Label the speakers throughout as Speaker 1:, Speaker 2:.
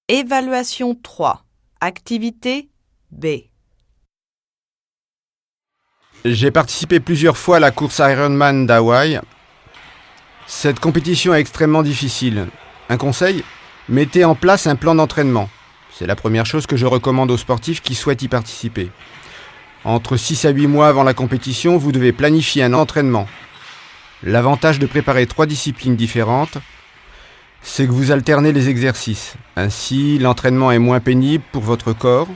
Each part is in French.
Speaker 1: Évaluation 3. Activité B.
Speaker 2: J'ai participé plusieurs fois à la course Ironman d'Hawaï. Cette compétition est extrêmement difficile. Un conseil ? Mettez en place un plan d'entraînement. C'est la première chose que je recommande aux sportifs qui souhaitent y participer. Entre 6 à 8 mois avant la compétition, vous devez planifier un entraînement. L'avantage de préparer 3 disciplines différentes, c'est que vous alternez les exercices. Ainsi, l'entraînement est moins pénible pour votre corps.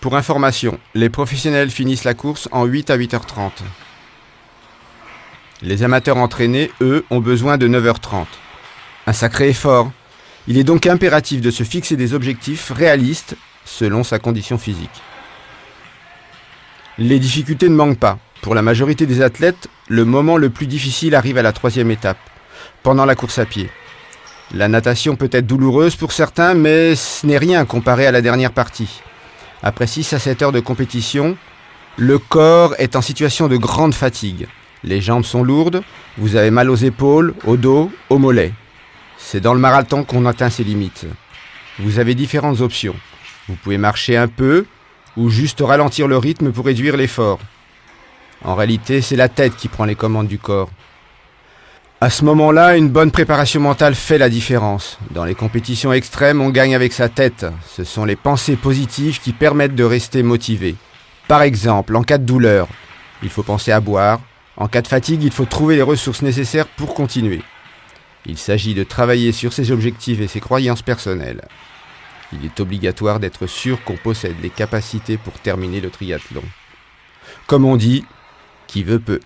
Speaker 2: Pour information, les professionnels finissent la course en 8 à 8h30. Les amateurs entraînés, eux, ont besoin de 9h30. Un sacré effort. Il est donc impératif de se fixer des objectifs réalistes selon sa condition physique. Les difficultés ne manquent pas. Pour la majorité des athlètes, le moment le plus difficile arrive à la 3e étape, pendant la course à pied. La natation peut être douloureuse pour certains, mais ce n'est rien comparé à la dernière partie. Après 6 à 7 heures de compétition, le corps est en situation de grande fatigue. Les jambes sont lourdes, vous avez mal aux épaules, au dos, aux mollets. C'est dans le marathon qu'on atteint ses limites. Vous avez différentes options. Vous pouvez marcher un peu ou juste ralentir le rythme pour réduire l'effort. En réalité, c'est la tête qui prend les commandes du corps. À ce moment-là, une bonne préparation mentale fait la différence. Dans les compétitions extrêmes, on gagne avec sa tête. Ce sont les pensées positives qui permettent de rester motivé. Par exemple, en cas de douleur, il faut penser à boire. En cas de fatigue, il faut trouver les ressources nécessaires pour continuer. Il s'agit de travailler sur ses objectifs et ses croyances personnelles. Il est obligatoire d'être sûr qu'on possède les capacités pour terminer le triathlon. Comme on dit, qui veut peut.